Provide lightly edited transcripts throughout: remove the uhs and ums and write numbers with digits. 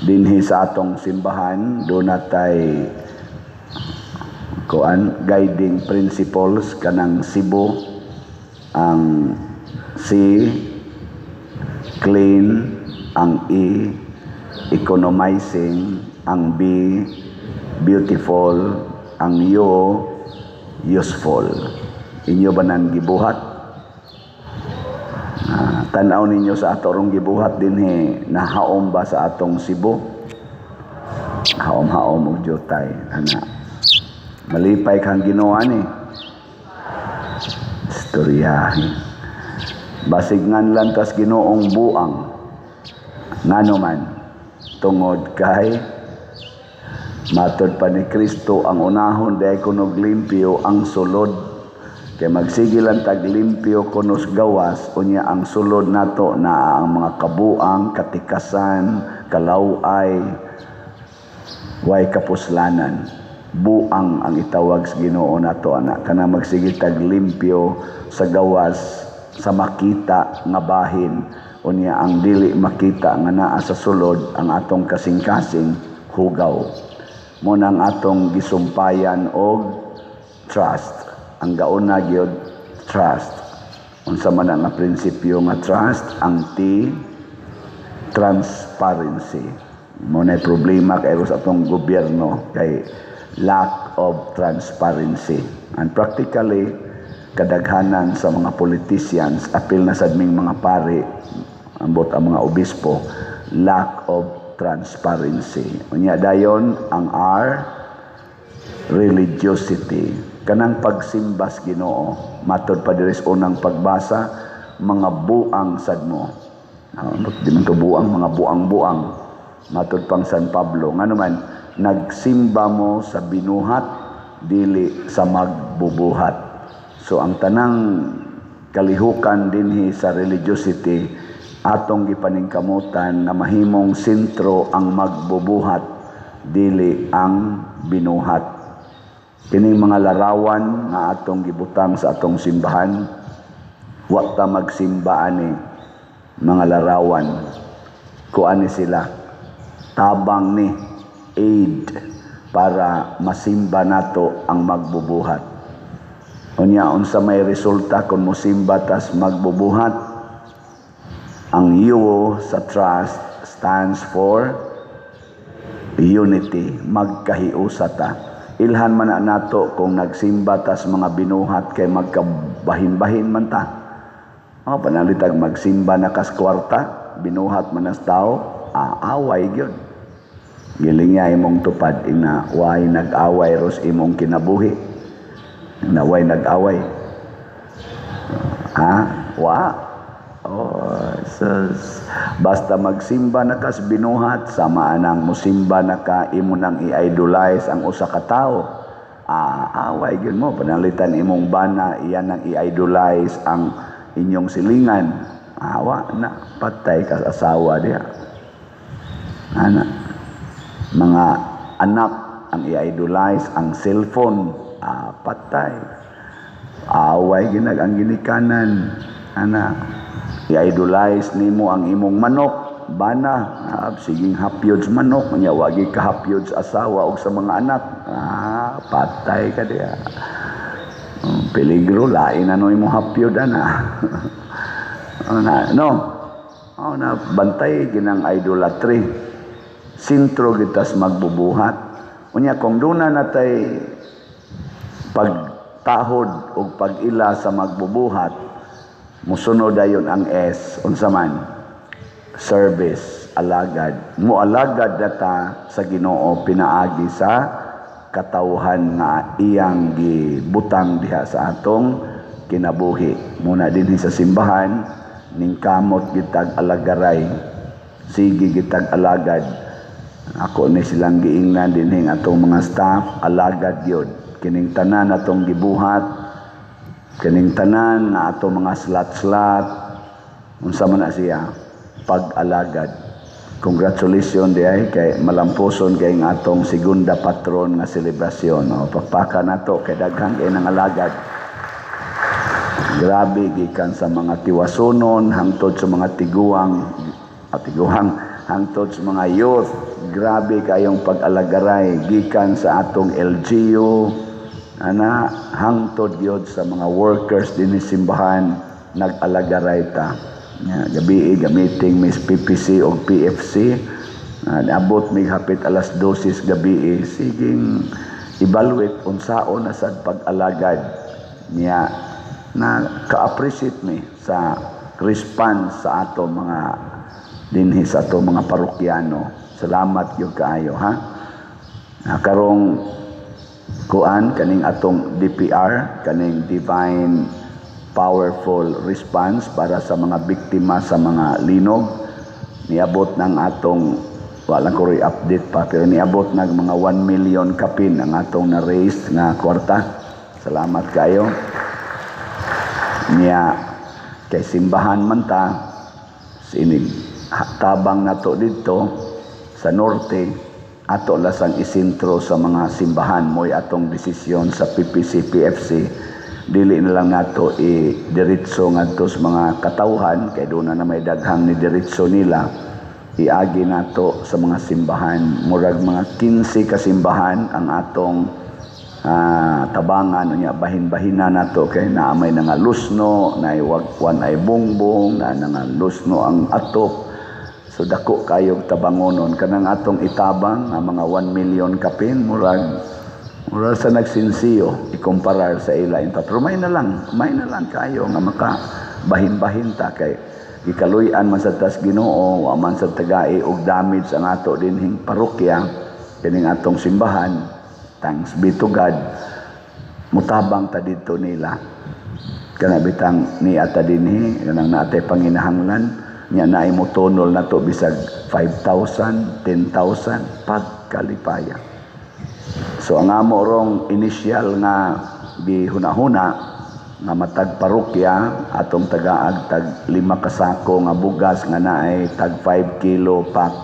dinhi sa atong simbahan do natay guiding principles kanang Cebu. Ang C, clean. Ang E, economizing. Ang B, beautiful. Ang U, useful. Inyo ba nang gibuhat? Tanaw ninyo sa atorong gibuhat dinhi, nahaom ba sa atong Cebu? Haom-haom og jutay ana. Malipay kang Ginoo ni. Istoryahin. Basig ngan lantas Ginoong buang. Ngano man tungod kay matud pa ni Kristo ang unahon day kunog limpyo ang sulod. Kaya magsigilan tag limpyo kunos gawas, unya ang sulod nato na ang mga kabuang, katikasan, kalaway, way kapuslanan. Buang ang itawag sa Ginoo nato ana, kana magsigil tag limpyo sa gawas, sa makita nga bahin, unya ang dili makita nga naa sa sulod ang atong kasing-kasing hugaw. Mo nang atong gisumpayan og trust. Ang gauna gyud trust. Unsa man nga prinsipyo nga trust? Ang T, transparency. Mo na problema kay sa atong gobyerno kay lack of transparency. And practically kadaghanan sa mga politicians, apil na sad ming mga pari, ambot ang mga obispo, lack of transparency. Unya dayon ang R, religiosity. Kanang pagsimba sa Ginoo, matod pa diri sa unang pagbasa, mga buang sad mo. Di man to buang, mga buang-buang. Matod pang San Pablo, ngano man nagsimba mo sa binuhat, dili sa magbubuhat. So ang tanang kalihukan dinhi sa religiosity, atong gipaningkamutan na mahimong sentro ang magbubuhat, dili ang binuhat. Kining mga larawan nga atong gibutang sa atong simbahan, wa ta magsimba ani mga larawan. Kuani sila tabang ni aid para masimba nato ang magbubuhat. Unya unsa may resulta kung mosimba tas magbubuhat? Ang U sa trust stands for unity, magkahiusa ta. Ilhan man na nato kung nagsimba tas mga binuhat kay magkabahin-bahin man ta. Panalitag magsimba na kas kwarta, binuhat man as tao, away gyud. Giling niya imong tupad ina way nag-away ros imong kinabuhi. Na way nag-away. Wa. Basta magsimba na kas binuhat, sama nang musimba na ka, imo nang i-idolize ang usa ka tawo. Away gyud mo, panalitan imong bana, iyan nang i-idolize ang inyong silingan. Awa na, patay ka sa asawa diha. Mga anak ang i-idolize, ang cellphone, patay. Away ginag ang ginikanan. I-idolize nimo ang imong manok, bana, siging hapyods manok, nya wagi ka hapyods asawa og sa mga anak, patay ka diya. Peligro, lain ano imong hapyod na bantay ginang idolatry. Sintro gitas magbubuhat. Unya kung duna natay pagtahod o pag-ila sa magbubuhat, musunod dayon ang S, unsa man? Service, alagad. Mualagad data sa Ginoo pinaagi sa katawhan nga iyang gibutang diha sa atong kinabuhi. Muna dinhi sa simbahan, ning kamot gitag alagaray, sige gitag alagad. Ako ni silang giingnan dinhi atong mga staff, alagad yun. Kining tanan atong gibuhat, kining tanan na ato mga slat-slat, unsa man na siya, pag-alagad. Congratulations diay kay malampuson kay ng atong segunda patron nga selebrasyon. Pakpaka nato kay daghan kay nang alagad. Grabe gikan sa mga tiwasunon hangtod sa mga tiguhang hangtod sa mga youth. Grabe kayong pag-alagaray gikan sa atong LGU hangtod gyud sa mga workers din ni simbahan nag-alagaray ta. Gabi gamiting Miss PPC o PFC. Abot may hapit alas 12 gabi siging evaluate unsaon na sad pag-alagad niya na ka-appreciate mi sa response sa ato mga dinhi sa ato mga parokyano. Salamat gyud kaayo ha. Karong kuan kaning atong DPR, kaning Divine Powerful Response para sa mga biktima sa mga linog, niabot ng atong wala ko rin update pa pero niabot ng mga 1 million kapin ang atong na-raise nga kwarta. Salamat kayo. Niya kay simbahan man ta sinig tabang nato dito sa norte ato lasang isintro sa mga simbahan mo'y atong desisyon sa PPC PFC dili na lang nato diretso ngadto sa mga katawhan kay doon na may daghang ni diretso nila iagi nato sa mga simbahan murag mga 15 ka simbahan ang atong tabangan unya bahin-bahina nato kay naamay nga lusno na iwagwan ay bungbong na nga lusno ang atop. So dako kayo tabangonon kanang atong itabang nga mga 1 million kapin murag sa nagsinsiyo ikumparar sa ila inta pero may na lang kayo nga maka bahin-bahin ta kay ikaluyan man sa tas Ginoo wa man sa tagai og damage ang ato dinhing parokya kining atong simbahan. Thanks be to God mutabang ta dito nila kana bitang ni ata dinhi kanang naatay panginahanglan nya naay mo tunol na to bisag 5,000, 10,000 pagkalipaya. So ang amo rong initial nga gihuna-huna nga matag parokya atong tagaag tag 5 kasako nga bugas nga naay tag 5 kilo pack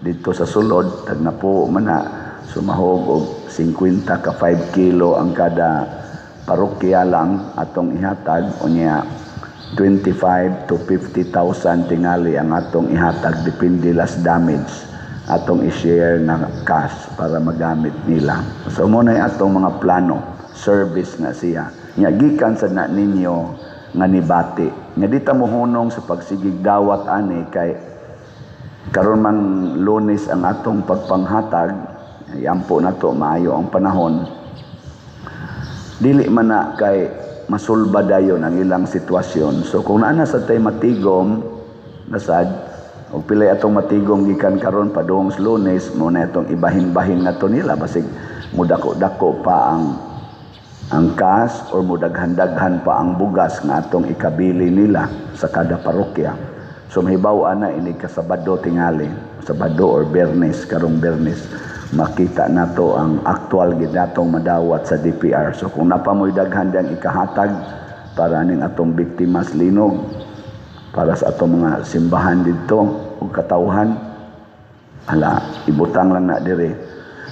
dito sa sulod tag napo man na sumahog og 50 ka 5 kilo ang kada parokya lang atong ihatag unya 25 to 50,000 tingali ang atong ihatag depende las damage atong i-share na cash para magamit nila. So mo na atong mga plano service na siya nya gikan sa na ninyo nga nibati nya di ta mohunong sa pagsigig dawat ani kay karon man Lunes ang atong pagpanghatag yampo na to maayo ang panahon dili man na kay masulba dayon ang ilang sitwasyon. So kung naana sa tay matigom nasad o pilay atong matigom gikan karon padung sa Lunes mo na itong ibahin-bahin na to nila basig mudako-dako pa ang cash or mudaghan-daghan pa ang bugas nga atong ikabili nila sa kada parokya. So mahibaw ana ini ka Sabado tingali, Sabado or Biyernes karong Biyernes makita nato ang actual gid natong madawat sa DPR. So kung napamoy daghan dang ikahatag para ning atong biktima sa linog para sa atong mga simbahan didto ug katawhan hala ibutang lang na dire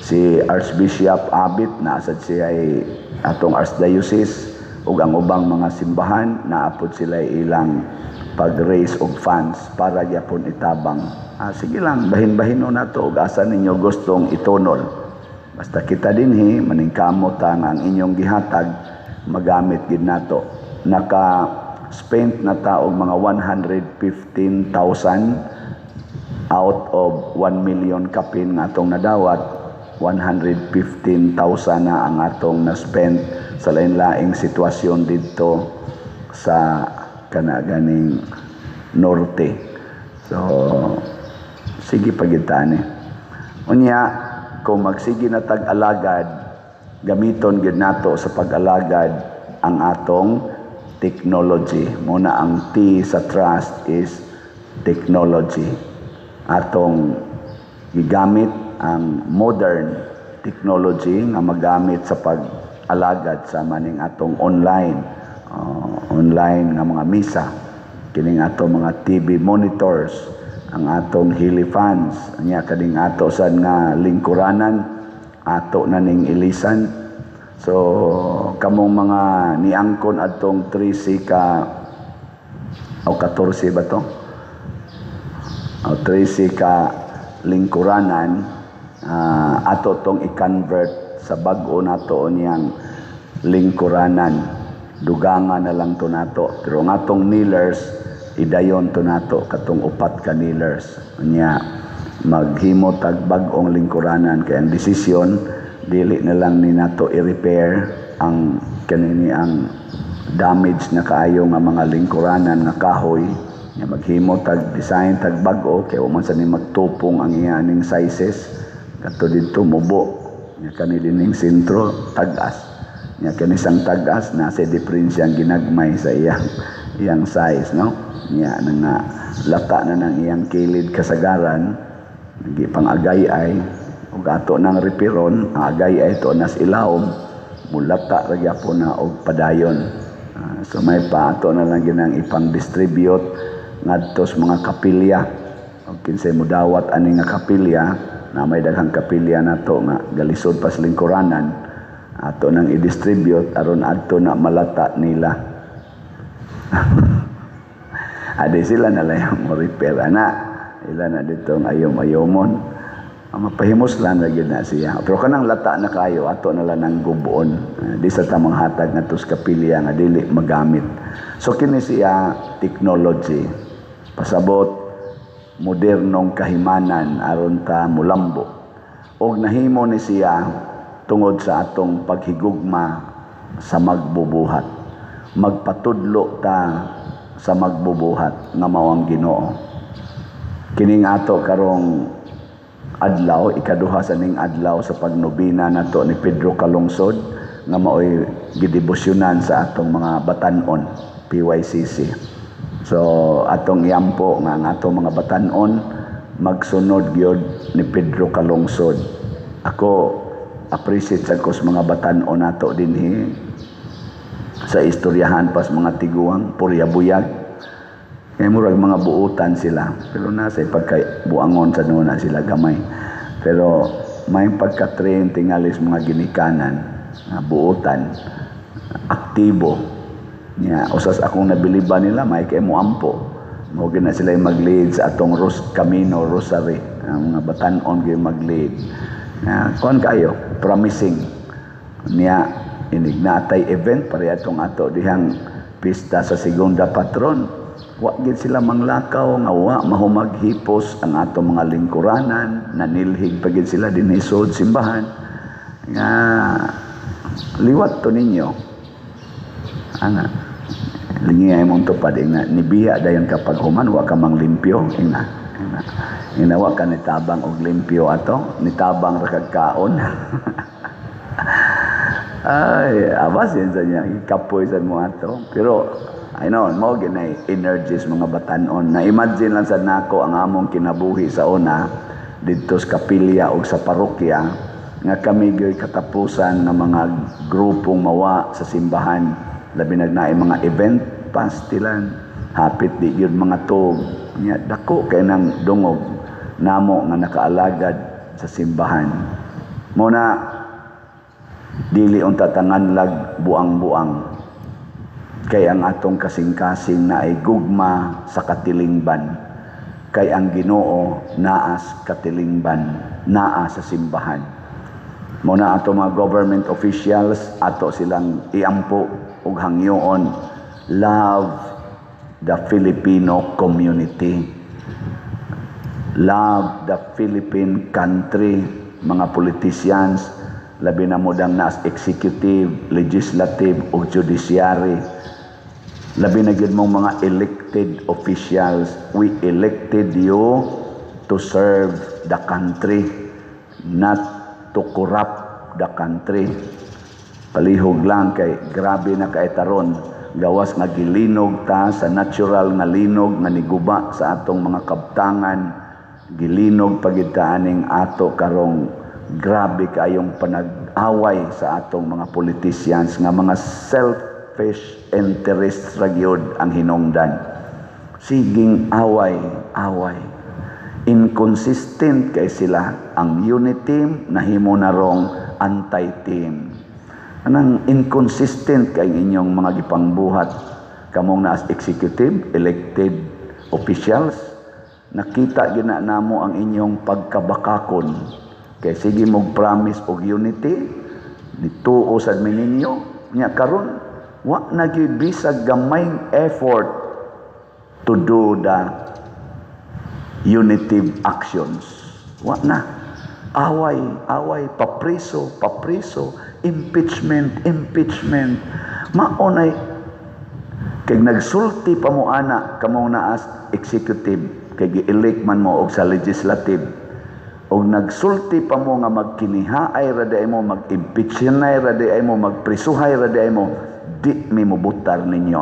si Archbishop Abit na asad siya ay atong archdiocese ug ang ubang mga simbahan naapod sila ilang pag-raise og funds para gyapon itabang. Sige lang, bahin-bahino na to ug asa ninyo gustong itonol. Basta kita dinhi maningkamot ang inyong gihatag magamit gid nato. Naka-spent na ta og mga 115,000 out of 1 million kapin nga atong nadawat. 115,000 na ang atong na-spend sa lain-laing sitwasyon dito sa kanaganing norte. So sige pagitani. Unya kung magsige na tag-alagad, gamiton gid nato sa pag-alagad ang atong technology. Muna ang T sa trust is technology. Atong gigamit ang modern technology nga magamit sa pag-alagad sa maning atong online nga mga misa, kining atong mga TV monitors, ang atong hili fans nya kading ato sad nga lingkuranan ato na ning ilisan. So kamong mga niangkon adtong 13 ka o 14 ba to o 13 ka lingkuranan, ato tong i-convert sa bag-o nato niyang lingkuranan. Dugangan na lang to nato. Pero nga tong kneelers, idayon to nato katong upat ka kneelers. Nya maghimo tag bag-ong lingkuranan, kaya ang desisyon dili na lang ni nato i-repair ang kanini ang damage na kaayo nga mga lingkuranan nga kahoy, nga maghimo tag design tag bag-o, kaya man sa ni magtupong ang iyaning sizes kadto didto mubo nga kani dining sentro tagas, nga kani sang tagas na sa diferensya ang ginagmay sa iyang size, no, nga nga lata na ng iyang kilid kasagaran, nagi pang agay-ay ug ato nang repiron ang agay-ay to nas ilawom mulata ra gyapon na og padayon. So may pa ato na lang ginang ipang-distribute ngadto sa mga kapilya. Og kinsay modawat ani nga kapilya, na may daghang kapilya nato nga galisod pa sa lingkuranan, ato nang i-distribute aron adto na malata nila. Adi sila na lang mo repair ana. Ila na ditong ayom-ayomon. Mapahimos lang na yun na siya. Pero kanang lata na kayo, ato na lang ng gubuon. Di sa tamang hatag na tos kapilya nga dili magamit. So kini siya technology. Pasabot, modernong kahimanan aron ta mulambo. Og nahimo ni siya tungod sa atong paghigugma sa magbubuhat. Magpatudlo ta sa magbubuhat nga mao ang Ginoo. Kining ato karong adlaw, ikaduha sa ning adlaw sa pagnobina nato ni Pedro Calungsod nga maoy gidebosyonan sa atong mga batan-on PYCC. So atong iampo nga ang atong mga batan-on magsunod gyud ni Pedro Calungsod. Ako appreciate sa ko sa mga batan-on nato dinhi sa istoryahan pas mga tiguang puryabuyag. Kaya murag mga buutan sila. Pero nasa pagkabuangon sa nuna sila gamay. Pero may pagka-train tingalis mga ginikanan, buutan, aktibo. Usas akong nabiliban nila, may kaya mo ampo. Mugin na sila mag-lead sa atong Camino Rosary. Ang mga batan-on kayo mag-lead. Kuhan kayo, promising. Niya, inignatay event, pare atong ato dihang pista sa segunda patron. Wa gid sila manglakaw nga wa mahumaghipos ang ato mga lingkuranan, nanilhig pa gid sila dinhi sud simbahan. Nga liwat to ninyo. Ana lingay mong tupad nga nibiya dayon kapag human wa ka manglimpyo ina wa ka nitabang og limpyo ato, nitabang ra kag kaon. Ay, abas yan sa niya, ikapoy sa mo ato. Pero I know, mo ginay energies mga batan-on. Na-imagine lang sa nako ang among kinabuhi sa una dito sa kapilya o sa parokya nga kami gyoy katapusan ng mga grupong mawa sa simbahan. Labi nagnaay mga event, pastilan, hapit di yun mga tog. Dako kay nang dungog namo nga nakaalagad sa simbahan. Muna, dili unta tanganlag buang-buang. Kay ang atong kasing-kasing na ay gugma sa katilingban. Kay ang Ginoo naas katilingban, naa sa simbahan. Muna ato mga government officials, ato silang iampo ug hangyoon, love the Filipino community. Love the Philippine country, mga politicians, labi na mo dang naas executive, legislative ug judiciary. Labi na gid mong mga elected officials, we elected you to serve the country, not to corrupt the country. Palihog lang kay grabe na kay taron, gawas nga gilinog ta sa natural nga linog nga niguba sa atong mga kabtangan, gilinog pagid ta aning ato karong grabe kayong panag-away sa atong mga politicians nga mga selfish interest ra gyud ang hinungdan. Siging away. Inconsistent kay sila. Ang unit team nahimo na rong anti-team. Anang inconsistent kay inyong mga gipangbuhat kamong na as executive, elected officials, nakita gina namo ang inyong pagkabakakon. Kay sige mog promise og unity, nituo sad mi ninyo, nya karon wa nagibisag gamayng effort to do the unitive actions. Wa na. Away, papriso, impeachment. Maunay kay nagsulti pa mo ana kamo na as executive kay gi-elect man mo og sa legislative. Og nagsulti pa mo nga magkinihaay ra day mo, mag-impeach na ra day mo, magprisuhay ra day mo, di mi mobutar ninyo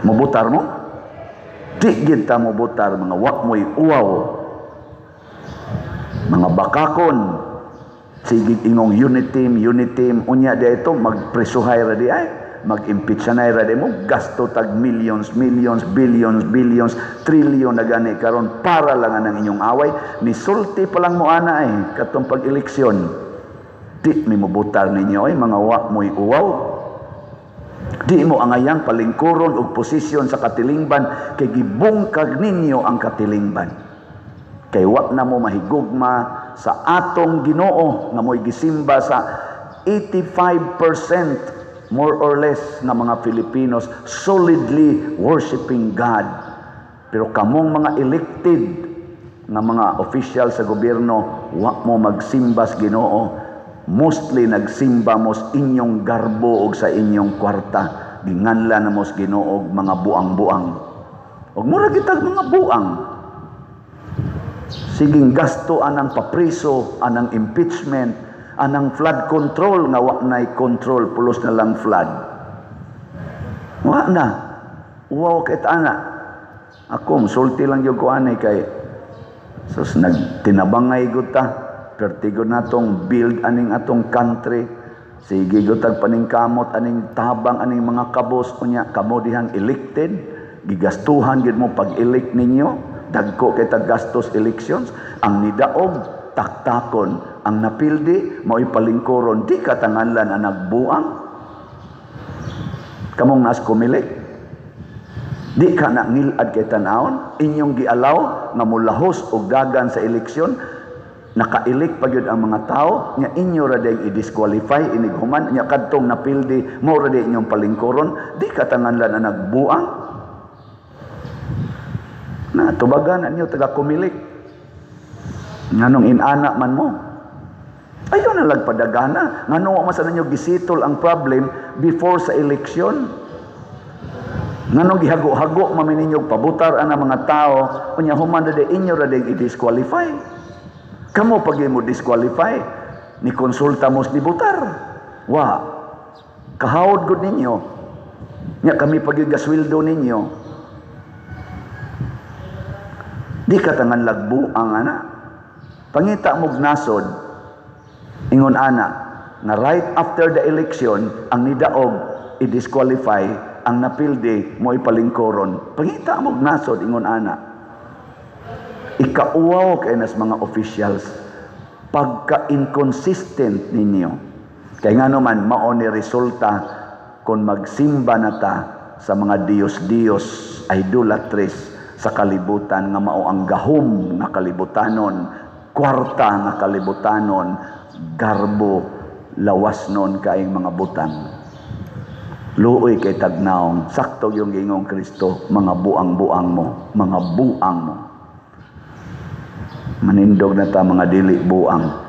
Mobutar mo? Di gid ta mobutar mga wa mo'y uwaw. Mga bakakon, sige ingong unit team, unya di ito, magprisuhay ra di ay, mag-impeach na ra di mo, gasto tag millions, billions, trillion na gani karon para lang ang inyong away, nisulti pa lang mo ana katong pag-eleksyon. Di mi mobutar ninyo mga wa mo'y uwaw. Di mo angayang palingkuron og posisyon sa katilingban, kay gibungkag ninyo ang katilingban. Kay wa na mo mahigugma sa atong Ginoo nga mo'y gisimba sa 85% more or less nga mga Filipinos solidly worshiping God. Pero kamong mga elected nga mga official sa gobyerno, wa mo magsimba sa Ginoo. Mostly nagsimba mo sa inyong garbo o sa inyong kwarta. Ginganla na mo sa Ginoo og mga buang-buang. Og mura kitag mga buang. Siging gasto anang papriso, anang impeachment, anang flood control nga wa nay control, pulos na lang flood. Wa na. Wow kay ana. Ako sulti lang yung ko anay kay sus nagtinabangay gud ta. Pertigo natong build aning atong country. Sige gutag paningkamot aning tabang aning mga kabos unya kamo dihang elected, gigastuhan gid mo pag-elect ninyo. Dagko kay gastos elections, ang nidaog taktakon, ang napildi mao'y palingkoron, di katanganlan ang nagbuang. Kamong nas kumilik, di ka na ngilad kay tanawon, inyong gialaw nga mulahos og dagan sa eleksyon, naka-elect pa gyud ang mga tao, nya inyo ra day i-disqualify inighuman, nya kadtong napildi mo ra day inyong palingkoron, di katanganlan ang nagbuang. Na tubagan ninyo taga kumilik nganong inana man mo ayo na lagpadagana nganong wa man ninyo gisitol ang problem before sa election, nganong gihago-hago man ninyo pabutar ang mga tao unya human na inyo ra day i-disqualify. Kamo pag mo disqualify ni konsulta mo ni butar wa kahawod gud ninyo nya kami pag gasweldo ninyo. Di katangan lagbu ang ana. Pangita mog nasod, ingon ana, na right after the election, ang nidaog, i-disqualify, ang napildi, mo ipalingkoron. Pangita mog nasod, ingon ana. Ikauwaw kay nas mga officials, pagka-inconsistent ninyo. Kaya nga naman, mao ni resulta kung magsimba na ta sa mga Diyos-Diyos, idolatries, sa kalibutan nga mao ang gahom nga kalibutanon, kwarta nga kalibutanon, garbo lawasnon kaing mga butang. Luoy kay tagnaong sakto yung gingong Kristo, mga buang-buang mo, mga buang mo. Manindog na ta mga dili buang.